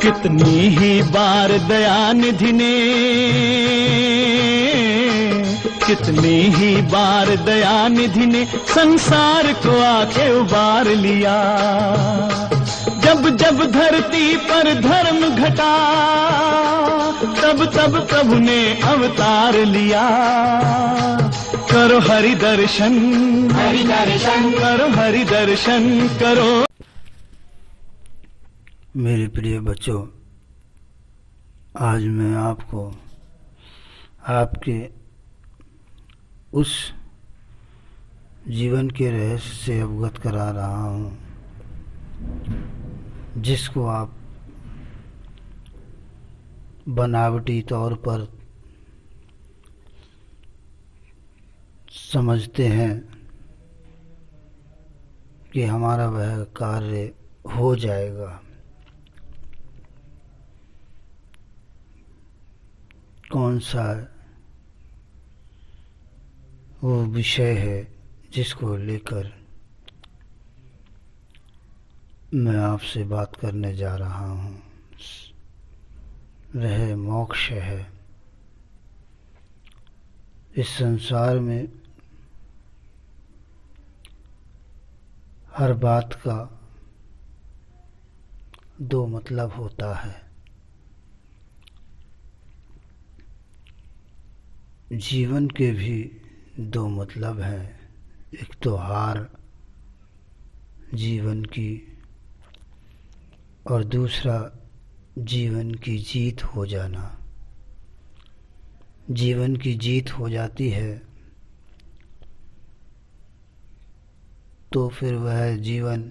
कितनी ही बार दयानिधि ने, कितनी ही बार दयानिधि ने संसार को आके उबार लिया। जब जब धरती पर धर्म घटा, तब तब प्रभु ने अवतार लिया। करो हरि दर्शन, हरि दर्शन करो, हरि दर्शन करो। मेरे प्रिय बच्चों, आज मैं आपको आपके उस जीवन के रहस्य से अवगत करा रहा हूँ जिसको आप बनावटी तौर पर समझते हैं कि हमारा वह कार्य हो जाएगा। कौन सा वो विषय है जिसको लेकर मैं आपसे बात करने जा रहा हूँ, वह मोक्ष है। इस संसार में हर बात का दो मतलब होता है। जीवन के भी दो मतलब हैं। एक तो हार जीवन की, और दूसरा जीवन की जीत हो जाना। जीवन की जीत हो जाती है तो फिर वह जीवन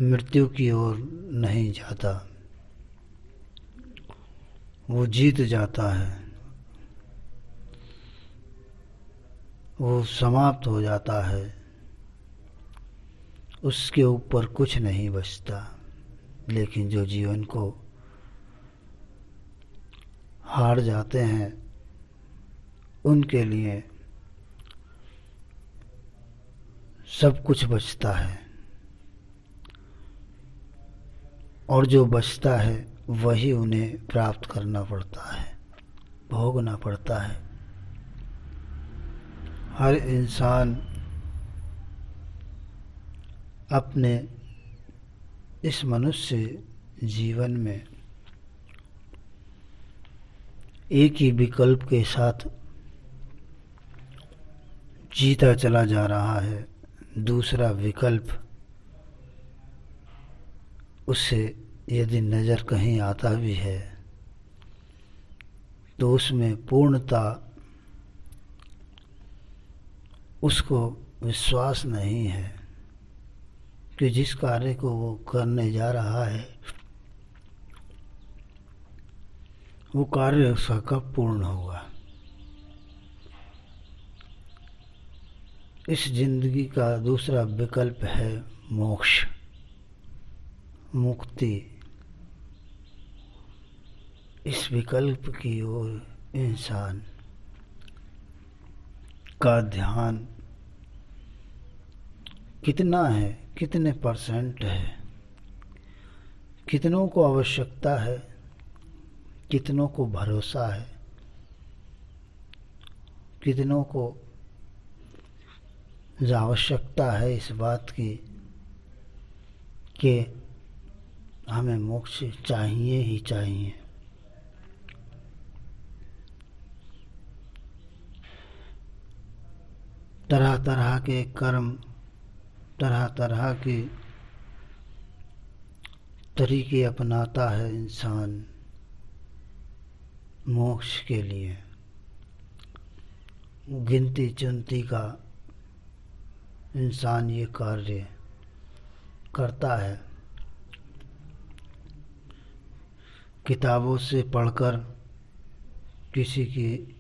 मृत्यु की ओर नहीं जाता, वो जीत जाता है, वो समाप्त हो जाता है, उसके ऊपर कुछ नहीं बचता। लेकिन जो जीवन को हार जाते हैं उनके लिए सब कुछ बचता है, और जो बचता है वही उन्हें प्राप्त करना पड़ता है, भोगना पड़ता है। हर इंसान अपने इस मनुष्य जीवन में एक ही विकल्प के साथ जीता चला जा रहा है। दूसरा विकल्प उससे यदि नज़र कहीं आता भी है तो उसमें पूर्णता उसको विश्वास नहीं है कि जिस कार्य को वो करने जा रहा है वो कार्य उसका कब पूर्ण होगा। इस जिंदगी का दूसरा विकल्प है मोक्ष, मुक्ति। इस विकल्प की ओर इंसान का ध्यान कितना है, कितने परसेंट है, कितनों को आवश्यकता है, कितनों को भरोसा है, कितनों को आवश्यकता है इस बात की कि हमें मोक्ष चाहिए ही चाहिए। तरह तरह के कर्म, तरह तरह के तरीके अपनाता है इंसान मोक्ष के लिए। गिनती चुनती का इंसान ये कार्य करता है। किताबों से पढ़कर, किसी की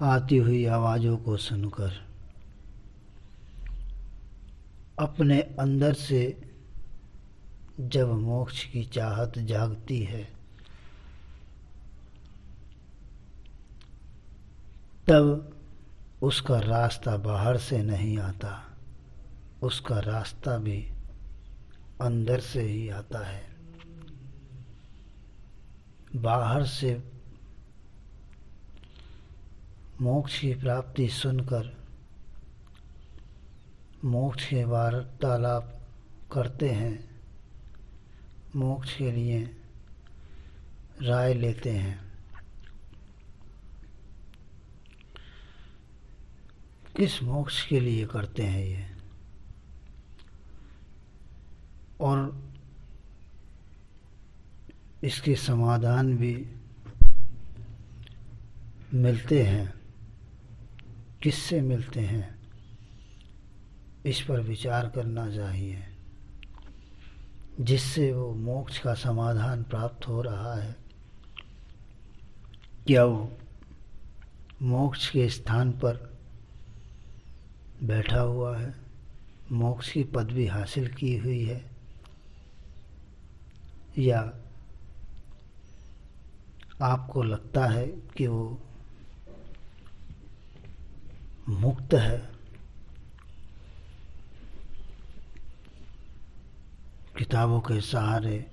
आती हुई आवाज़ों को सुनकर, अपने अंदर से जब मोक्ष की चाहत जागती है तब उसका रास्ता बाहर से नहीं आता, उसका रास्ता भी अंदर से ही आता है। बाहर से मोक्ष की प्राप्ति सुनकर मोक्ष के वार्तालाप करते हैं, मोक्ष के लिए राय लेते हैं। किस मोक्ष के लिए करते हैं ये? और इसके समाधान भी मिलते हैं। किससे मिलते हैं, इस पर विचार करना चाहिए। जिससे वो मोक्ष का समाधान प्राप्त हो रहा है, क्या वो मोक्ष के स्थान पर बैठा हुआ है, मोक्ष की पदवी हासिल की हुई है, या आपको लगता है कि वो मुक्त है? किताबों के सहारे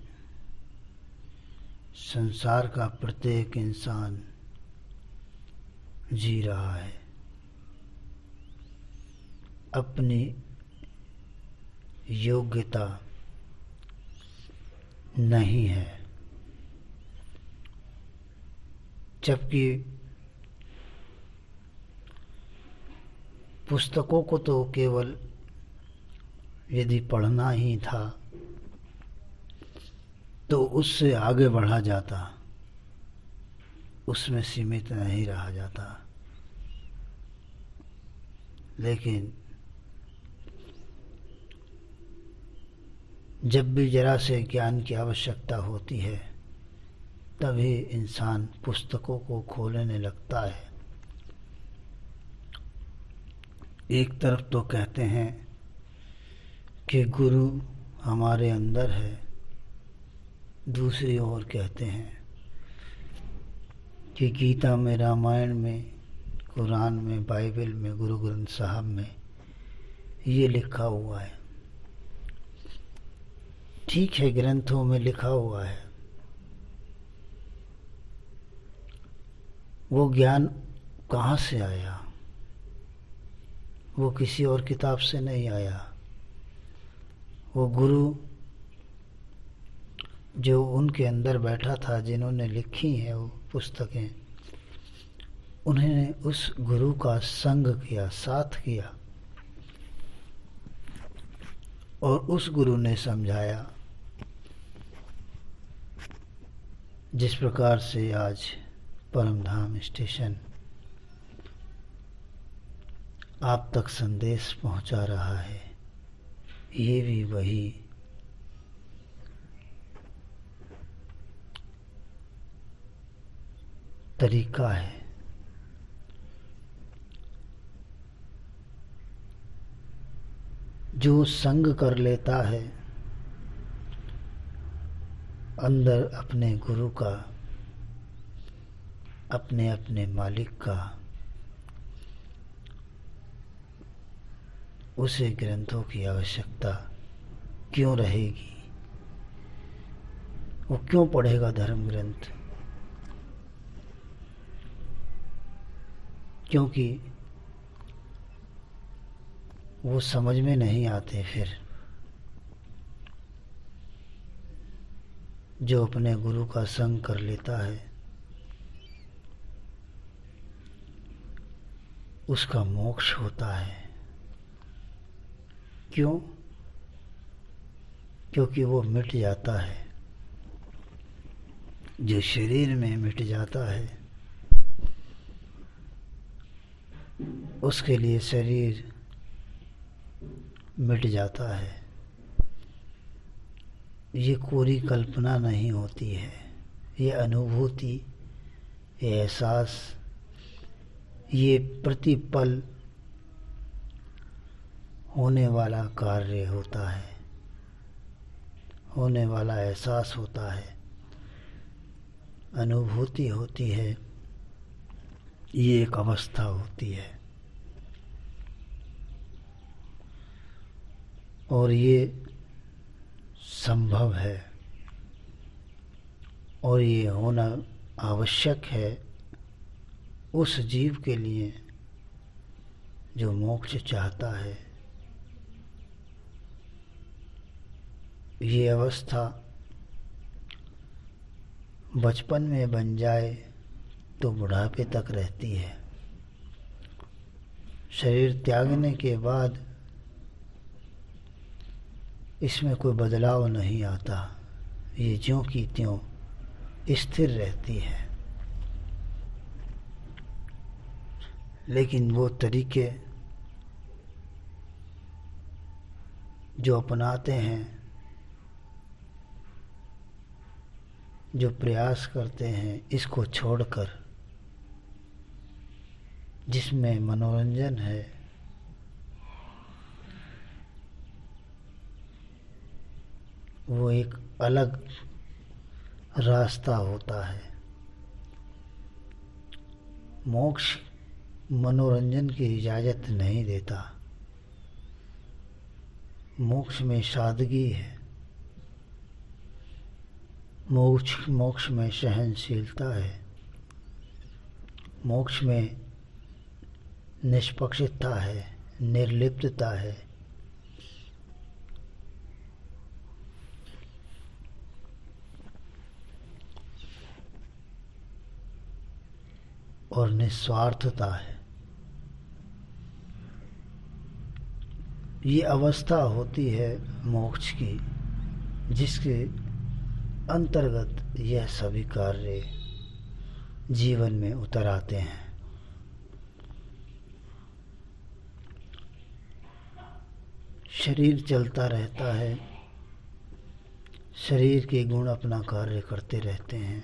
संसार का प्रत्येक इंसान जी रहा है, अपनी योग्यता नहीं है, जबकि पुस्तकों को तो केवल यदि पढ़ना ही था तो उससे आगे बढ़ा जाता, उसमें सीमित नहीं रहा जाता। लेकिन जब भी जरा से ज्ञान की आवश्यकता होती है तभी इंसान पुस्तकों को खोलने लगता है। एक तरफ तो कहते हैं कि गुरु हमारे अंदर है, दूसरी ओर कहते हैं कि गीता में, रामायण में, कुरान में, बाइबल में, गुरु ग्रंथ साहब में ये लिखा हुआ है। ठीक है, ग्रंथों में लिखा हुआ है, वो ज्ञान कहाँ से आया? वो किसी और किताब से नहीं आया। वो गुरु जो उनके अंदर बैठा था, जिन्होंने लिखी हैं वो पुस्तकें, उन्होंने उस गुरु का संग किया, साथ किया, और उस गुरु ने समझाया। जिस प्रकार से आज परमधाम स्टेशन आप तक संदेश पहुंचा रहा है, ये भी वही तरीका है। जो संग कर लेता है अंदर अपने गुरु का, अपने अपने मालिक का, उसे ग्रंथों की आवश्यकता क्यों रहेगी? वो क्यों पढ़ेगा धर्म ग्रंथ? क्योंकि वो समझ में नहीं आते। फिर जो अपने गुरु का संग कर लेता है उसका मोक्ष होता है। क्यों? क्योंकि वो मिट जाता है। जो शरीर में मिट जाता है उसके लिए शरीर मिट जाता है। ये कोरी कल्पना नहीं होती है, ये अनुभूति, ये एहसास, ये प्रतिपल होने वाला कार्य होता है, होने वाला एहसास होता है, अनुभूति होती है, ये एक अवस्था होती है। और ये संभव है और ये होना आवश्यक है उस जीव के लिए जो मोक्ष चाहता है। ये अवस्था बचपन में बन जाए तो बुढ़ापे तक रहती है। शरीर त्यागने के बाद इसमें कोई बदलाव नहीं आता, ये ज्यों की त्यों स्थिर रहती है। लेकिन वो तरीके जो अपनाते हैं, जो प्रयास करते हैं इसको छोड़कर, जिसमें मनोरंजन है, वो एक अलग रास्ता होता है। मोक्ष मनोरंजन की इजाज़त नहीं देता। मोक्ष में सादगी है, मोक्ष में सहनशीलता है, मोक्ष में निष्पक्षता है, निर्लिप्तता है। और निस्वार्थता है। ये अवस्था होती है मोक्ष की, जिसके अंतर्गत यह सभी कार्य जीवन में उतर आते हैं। शरीर चलता रहता है, शरीर के गुण अपना कार्य करते रहते हैं।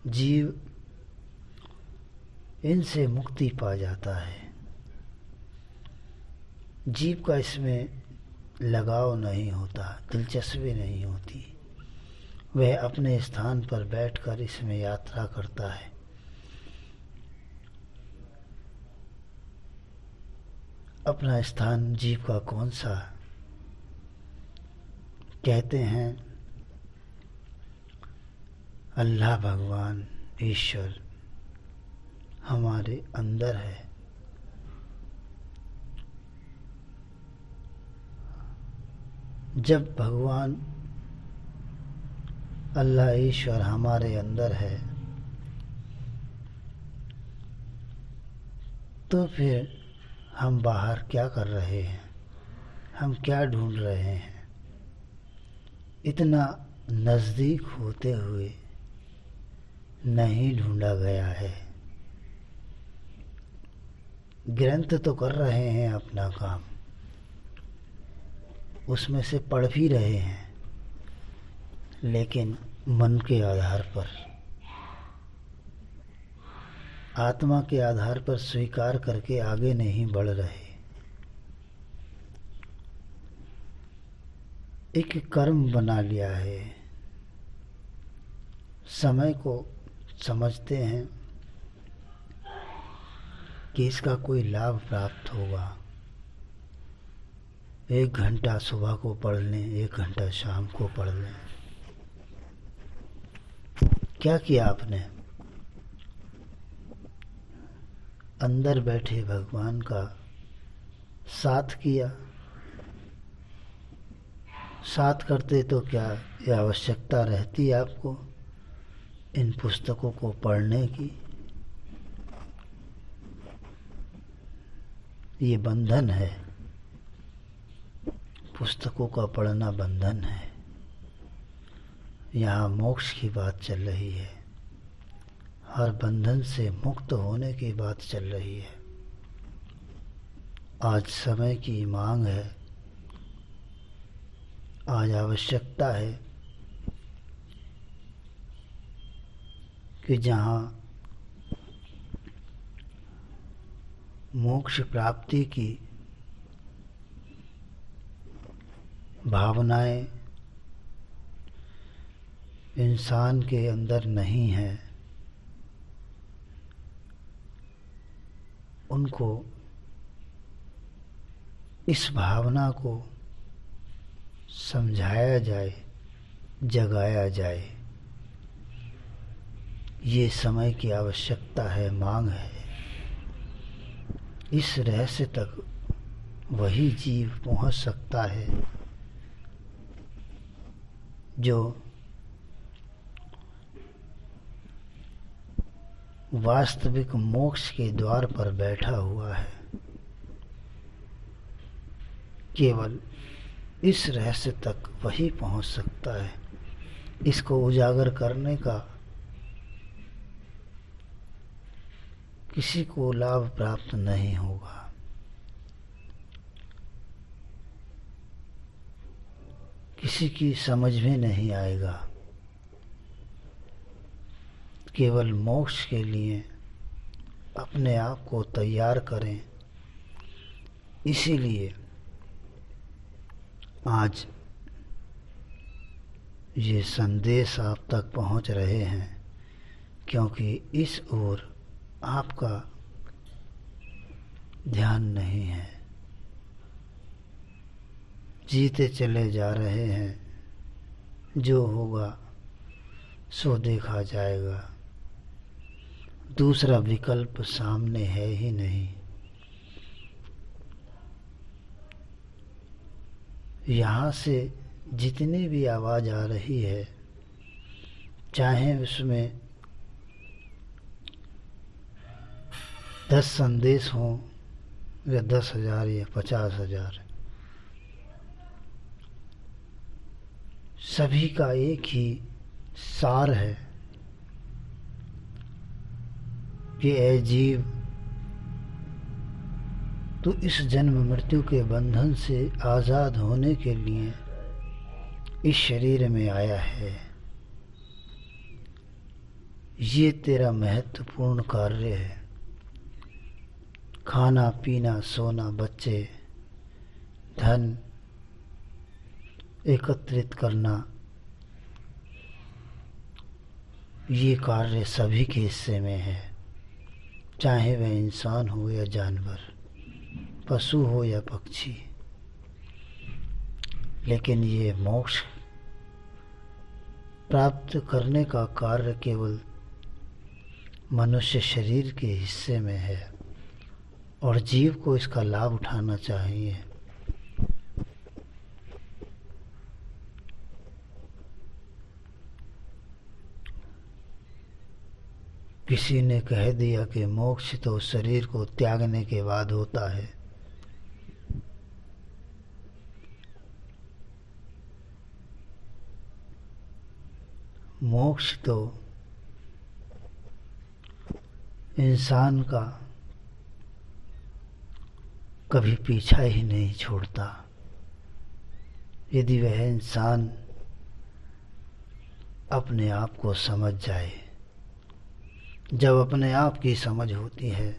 जीव इनसे मुक्ति पा जाता है। जीव का इसमें लगाव नहीं होता, दिलचस्पी नहीं होती। वह अपने स्थान पर बैठकर इसमें यात्रा करता है। अपना स्थान जीव का कौन सा? कहते हैं अल्लाह भगवान ईश्वर हमारे अंदर है। जब भगवान अल्लाह ईश्वर हमारे अंदर है तो फिर हम बाहर क्या कर रहे हैं, हम क्या ढूंढ रहे हैं? इतना नज़दीक होते हुए नहीं ढूंढा गया है। ग्रंथ तो कर रहे हैं अपना काम, उसमें से पढ़ भी रहे हैं, लेकिन मन के आधार पर, आत्मा के आधार पर स्वीकार करके आगे नहीं बढ़ रहे। एक कर्म बना लिया है। समय को समझते हैं कि इसका कोई लाभ प्राप्त होगा। 1 घंटा सुबह को पढ़ लें, 1 घंटा शाम को पढ़ लें। क्या किया आपने? अंदर बैठे भगवान का साथ किया। साथ करते तो क्या ये आवश्यकता रहती आपको इन पुस्तकों को पढ़ने की? ये बंधन है, पुस्तकों का पढ़ना बंधन है। यहाँ मोक्ष की बात चल रही है, हर बंधन से मुक्त होने की बात चल रही है। आज समय की मांग है, आज आवश्यकता है कि जहाँ मोक्ष प्राप्ति की भावनाएं इंसान के अंदर नहीं है, उनको इस भावना को समझाया जाए, जगाया जाए। ये समय की आवश्यकता है, मांग है। इस रहस्य तक वही जीव पहुंच सकता है जो वास्तविक मोक्ष के द्वार पर बैठा हुआ है। केवल इस रहस्य तक वही पहुंच सकता है। इसको उजागर करने का किसी को लाभ प्राप्त नहीं होगा। किसी की समझ में नहीं आएगा। केवल मोक्ष के लिए अपने आप को तैयार करें। इसीलिए आज ये संदेश आप तक पहुंच रहे हैं, क्योंकि इस ओर आपका ध्यान नहीं है। जीते चले जा रहे हैं, जो होगा सो देखा जाएगा। दूसरा विकल्प सामने है ही नहीं। यहाँ से जितनी भी आवाज़ आ रही है, चाहे उसमें 10 संदेश हों या 10,000 या 50,000, सभी का एक ही सार है कि ऐ जीव, तो इस जन्म मृत्यु के बंधन से आज़ाद होने के लिए इस शरीर में आया है। ये तेरा महत्वपूर्ण कार्य है। खाना पीना, सोना, बच्चे, धन एकत्रित करना, ये कार्य सभी के हिस्से में है, चाहे वह इंसान हो या जानवर, पशु हो या पक्षी। लेकिन ये मोक्ष प्राप्त करने का कार्य केवल मनुष्य शरीर के हिस्से में है और जीव को इसका लाभ उठाना चाहिए। किसी ने कह दिया कि मोक्ष तो शरीर को त्यागने के बाद होता है। मोक्ष तो इंसान का कभी पीछा ही नहीं छोड़ता। यदि वह इंसान अपने आप को समझ जाए। जब अपने आप की समझ होती है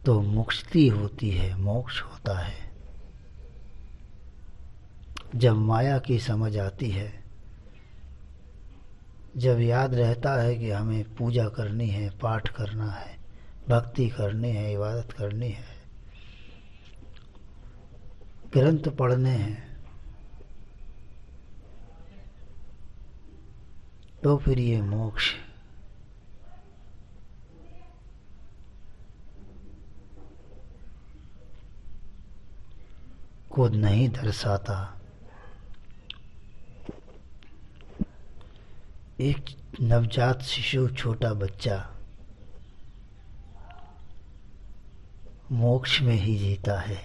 तो मुक्ति होती है, मोक्ष होता है। जब माया की समझ आती है, जब याद रहता है कि हमें पूजा करनी है, पाठ करना है, भक्ति करनी है, इबादत करनी है, ग्रंथ पढ़ने हैं, तो फिर ये मोक्ष को नहीं दर्शाता। एक नवजात शिशु, छोटा बच्चा मोक्ष में ही जीता है।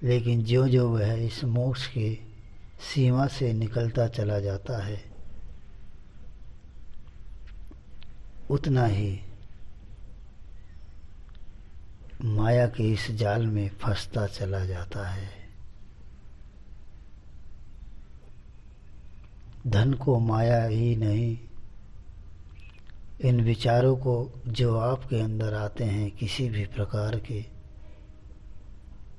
लेकिन जो जो वह इस मोक्ष के सीमा से निकलता चला जाता है, उतना ही माया के इस जाल में फंसता चला जाता है। धन को माया ही नहीं, इन विचारों को जो आपके अंदर आते हैं किसी भी प्रकार के,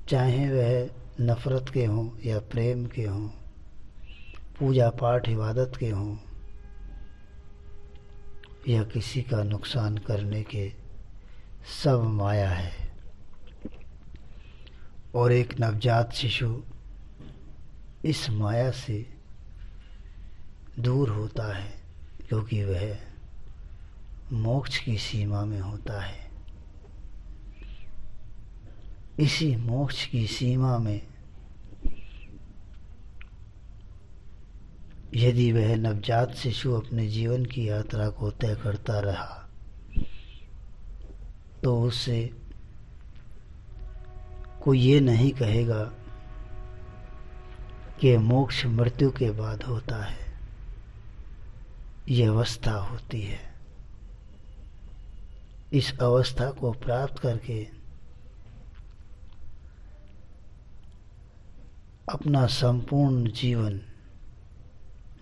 चाहे वह नफरत के हों या प्रेम के हों, पूजा पाठ इबादत के हों या किसी का नुकसान करने के, सब माया है। और एक नवजात शिशु इस माया से दूर होता है, क्योंकि वह मोक्ष की सीमा में होता है। इसी मोक्ष की सीमा में यदि वह नवजात शिशु अपने जीवन की यात्रा को तय करता रहा तो उससे कोई ये नहीं कहेगा कि मोक्ष मृत्यु के बाद होता है। ये अवस्था होती है। इस अवस्था को प्राप्त करके अपना संपूर्ण जीवन,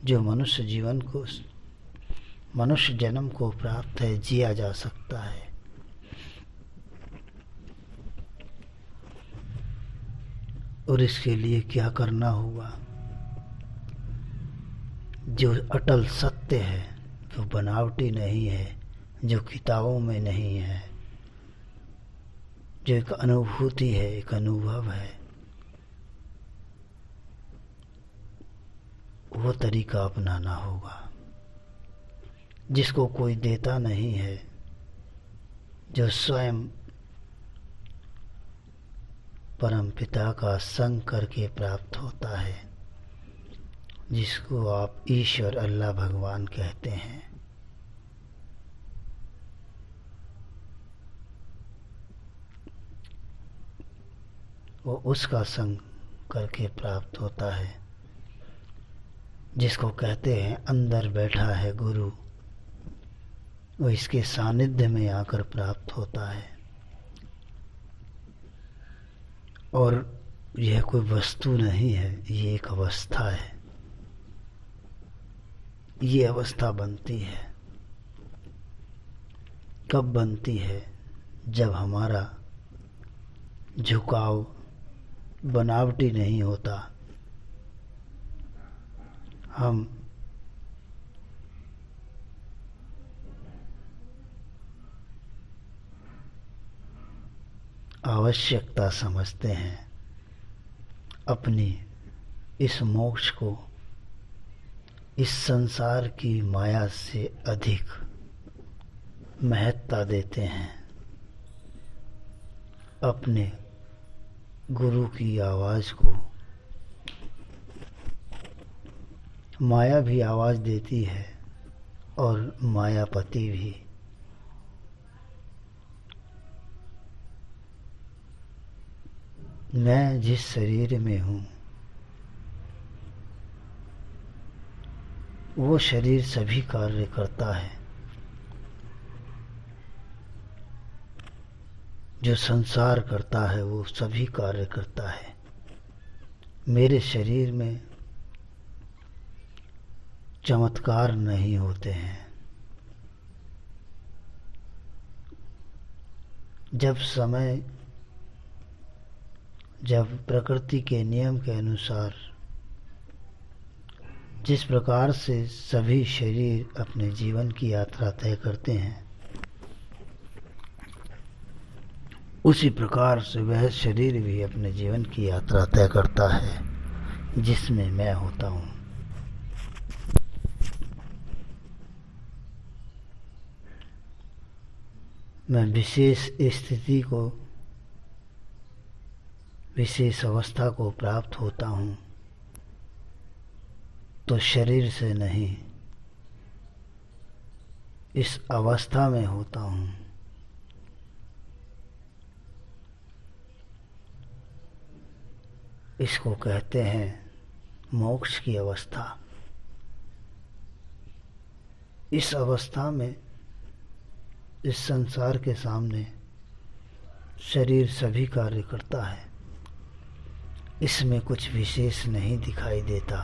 जो मनुष्य जीवन को, मनुष्य जन्म को प्राप्त है, जिया जा सकता है। और इसके लिए क्या करना होगा? जो अटल सत्य है, जो बनावटी नहीं है, जो किताबों में नहीं है, जो एक अनुभूति है, एक अनुभव है, वो तरीका अपनाना होगा जिसको कोई देता नहीं है, जो स्वयं परम पिता का संग करके प्राप्त होता है, जिसको आप ईश्वर अल्लाह भगवान कहते हैं। वो उसका संग करके प्राप्त होता है, जिसको कहते हैं अंदर बैठा है गुरु। वो इसके सानिध्य में आकर प्राप्त होता है। और यह कोई वस्तु नहीं है, ये एक अवस्था है। ये अवस्था बनती है, कब बनती है? जब हमारा झुकाव बनावटी नहीं होता, हम आवश्यकता समझते हैं अपनी इस मोक्ष को इस संसार की माया से अधिक महत्ता देते हैं। अपने गुरु की आवाज को माया भी आवाज देती है और मायापति भी। मैं जिस शरीर में हूँ वो शरीर सभी कार्य करता है। जो संसार करता है वो सभी कार्य करता है। मेरे शरीर में चमत्कार नहीं होते हैं। जब प्रकृति के नियम के अनुसार जिस प्रकार से सभी शरीर अपने जीवन की यात्रा तय करते हैं, उसी प्रकार से वह शरीर भी अपने जीवन की यात्रा तय करता है, जिसमें मैं होता हूँ। मैं विशेष स्थिति को, विशेष अवस्था को प्राप्त होता हूँ तो शरीर से नहीं, इस अवस्था में होता हूँ। इसको कहते हैं मोक्ष की अवस्था। इस अवस्था में इस संसार के सामने शरीर सभी कार्य करता है। इसमें कुछ विशेष नहीं दिखाई देता।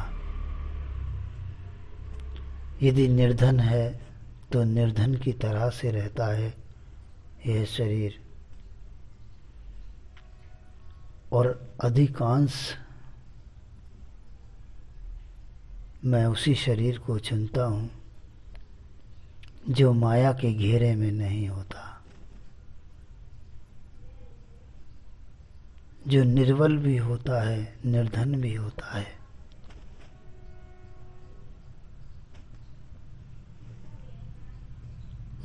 यदि निर्धन है तो निर्धन की तरह से रहता है यह शरीर, और अधिकांश मैं उसी शरीर को चुनता हूँ जो माया के घेरे में नहीं होता, जो निर्बल भी होता है, निर्धन भी होता है।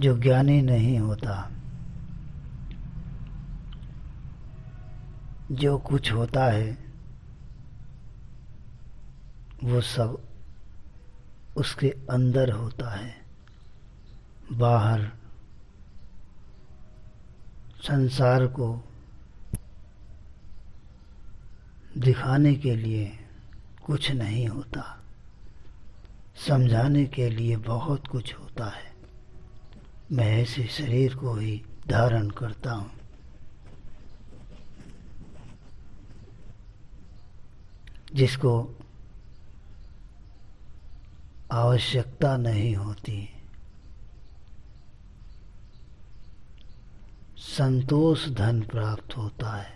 जो ज्ञानी नहीं होता, जो कुछ होता है वो सब उसके अंदर होता है। बाहर संसार को दिखाने के लिए कुछ नहीं होता, समझाने के लिए बहुत कुछ होता है। मैं ऐसे शरीर को ही धारण करता हूँ, जिसको आवश्यकता नहीं होती, संतोष धन प्राप्त होता है।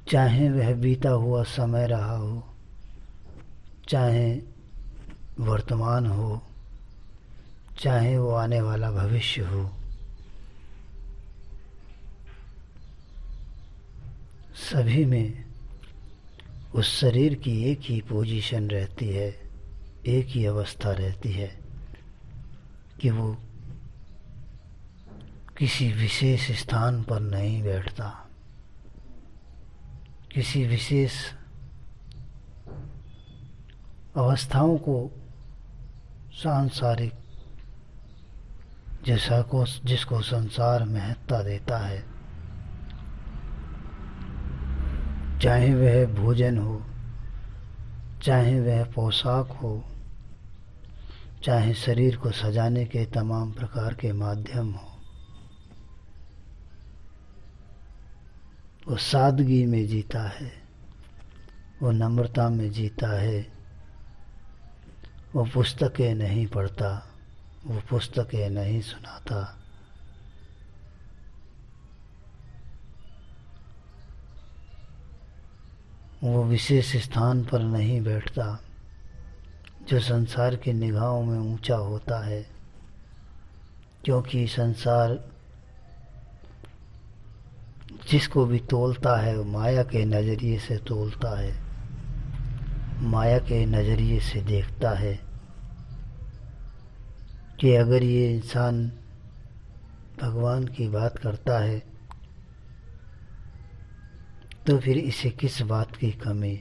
चाहे वह बीता हुआ समय रहा हो, चाहे वर्तमान हो, चाहे वो आने वाला भविष्य हो, सभी में उस शरीर की एक ही पोजीशन रहती है, एक ही अवस्था रहती है कि वो किसी विशेष स्थान पर नहीं बैठता, किसी विशेष अवस्थाओं को सांसारिक जिसको संसार महत्ता देता है, चाहे वह भोजन हो, चाहे वह पोशाक हो, चाहे शरीर को सजाने के तमाम प्रकार के माध्यम हो, वो सादगी में जीता है, वो नम्रता में जीता है। वो पुस्तकें नहीं पढ़ता, वो पुस्तकें नहीं सुनाता, वो विशेष स्थान पर नहीं बैठता जो संसार की निगाहों में ऊंचा होता है, क्योंकि संसार जिसको भी तोलता है वो माया के नज़रिए से तोलता है, माया के नज़रिए से देखता है कि अगर ये इंसान भगवान की बात करता है तो फिर इसे किस बात की कमी।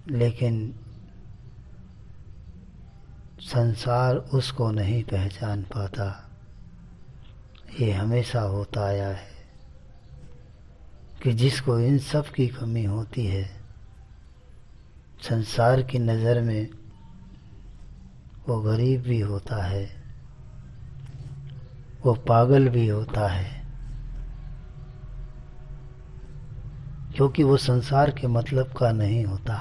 लेकिन संसार उसको नहीं पहचान पाता। ये हमेशा होता आया है कि जिसको इन सब की कमी होती है, संसार की नज़र में वो गरीब भी होता है, वो पागल भी होता है, क्योंकि वो संसार के मतलब का नहीं होता।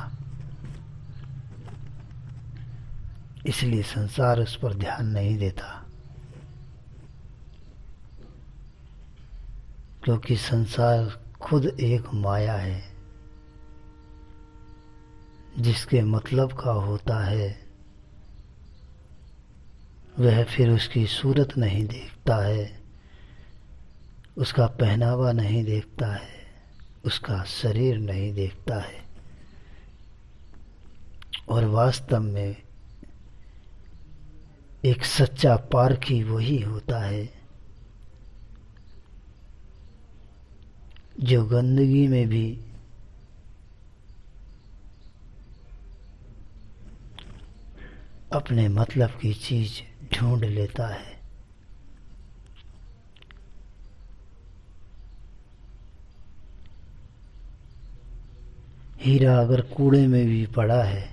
इसलिए संसार उस पर ध्यान नहीं देता, क्योंकि संसार खुद एक माया है जिसके मतलब का होता है। वह फिर उसकी सूरत नहीं देखता है, उसका पहनावा नहीं देखता है, उसका शरीर नहीं देखता है। और वास्तव में एक सच्चा पारखी वही होता है जो गंदगी में भी अपने मतलब की चीज ढूंढ लेता है। हीरा अगर कूड़े में भी पड़ा है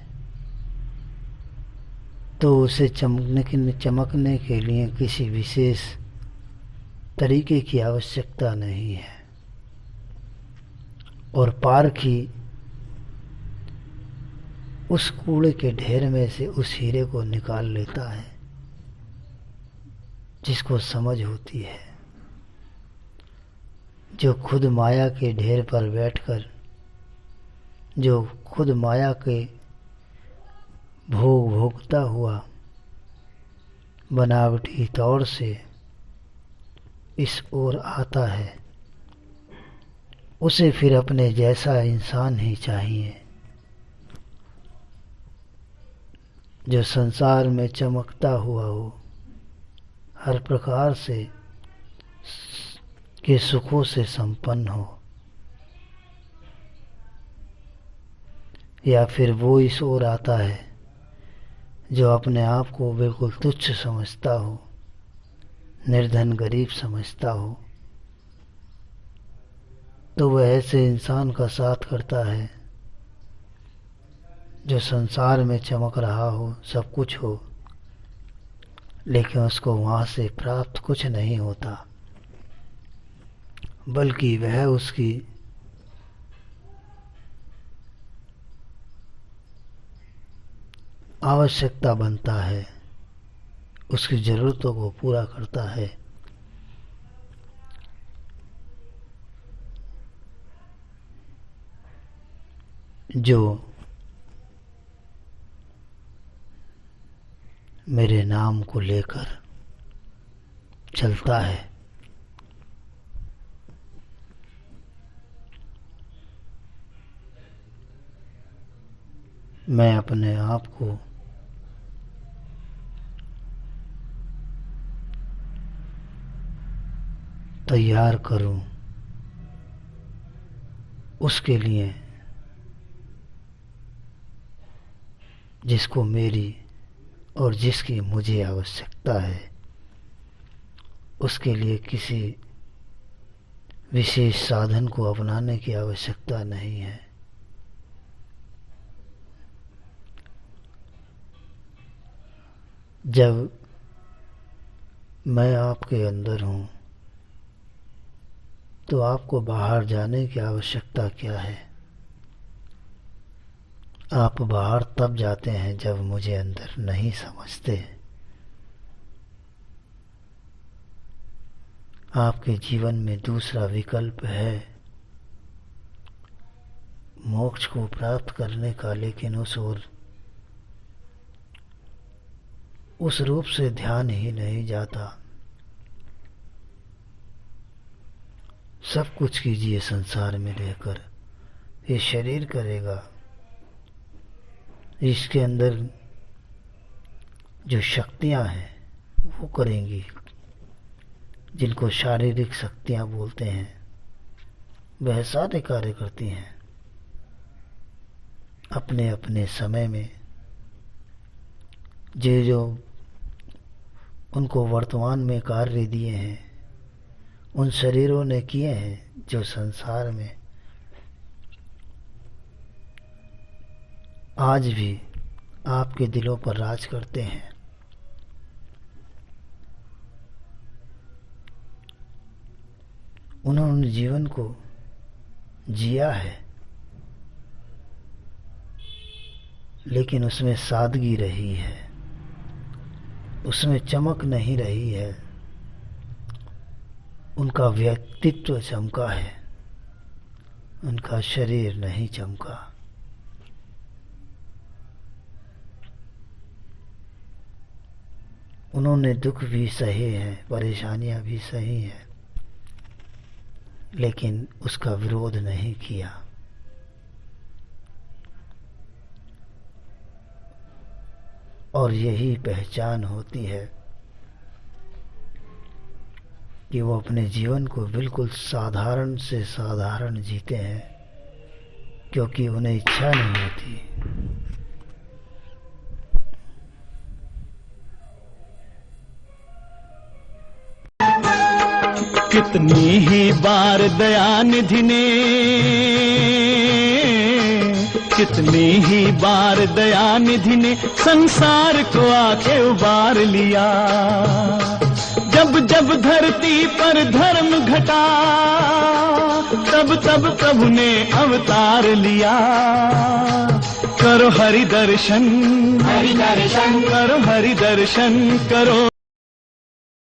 तो उसे चमकने के लिए किसी विशेष तरीके की आवश्यकता नहीं है। और पारखी उस कूड़े के ढेर में से उस हीरे को निकाल लेता है जिसको समझ होती है। जो खुद माया के ढेर पर बैठकर, जो खुद माया के भोग भोगता हुआ बनावटी तौर से इस ओर आता है, उसे फिर अपने जैसा इंसान ही चाहिए, जो संसार में चमकता हुआ हो, हर प्रकार से के सुखों से संपन्न हो। या फिर वो इस ओर आता है जो अपने आप को बिल्कुल तुच्छ समझता हो, निर्धन गरीब समझता हो, तो वह ऐसे इंसान का साथ करता है जो संसार में चमक रहा हो, सब कुछ हो, लेकिन उसको वहाँ से प्राप्त कुछ नहीं होता, बल्कि वह उसकी आवश्यकता बनता है, उसकी ज़रूरतों को पूरा करता है। जो मेरे नाम को लेकर चलता है, मैं अपने आप को तैयार करूं उसके लिए जिसको मेरी और जिसकी मुझे आवश्यकता है, उसके लिए किसी विशेष साधन को अपनाने की आवश्यकता नहीं है। जब मैं आपके अंदर हूँ तो आपको बाहर जाने की आवश्यकता क्या है? आप बाहर तब जाते हैं जब मुझे अंदर नहीं समझते। आपके जीवन में दूसरा विकल्प है मोक्ष को प्राप्त करने का, लेकिन उस रूप से ध्यान ही नहीं जाता। सब कुछ कीजिए संसार में रहकर, ये शरीर करेगा, इसके अंदर जो शक्तियां हैं वो करेंगी, जिनको शारीरिक शक्तियां बोलते हैं, वह सारे कार्य करती हैं अपने अपने समय में। जो उनको वर्तमान में कार्य दिए हैं उन शरीरों ने किए हैं, जो संसार में आज भी आपके दिलों पर राज करते हैं। उन्होंने जीवन को जिया है, लेकिन उसमें सादगी रही है, उसमें चमक नहीं रही है। उनका व्यक्तित्व चमका है, उनका शरीर नहीं चमका। उन्होंने दुख भी सहे हैं, परेशानियां भी सही हैं, लेकिन उसका विरोध नहीं किया। और यही पहचान होती है कि वो अपने जीवन को बिल्कुल साधारण से साधारण जीते हैं, क्योंकि उन्हें इच्छा नहीं होती। कितनी ही बार दयानिधि ने, कितनी ही बार दयानिधि ने संसार को आके उबार लिया। जब जब धरती पर धर्म घटा, तब तब प्रभु ने अवतार लिया। करो हरि दर्शन, हरि दर्शन करो, हरि दर्शन करो।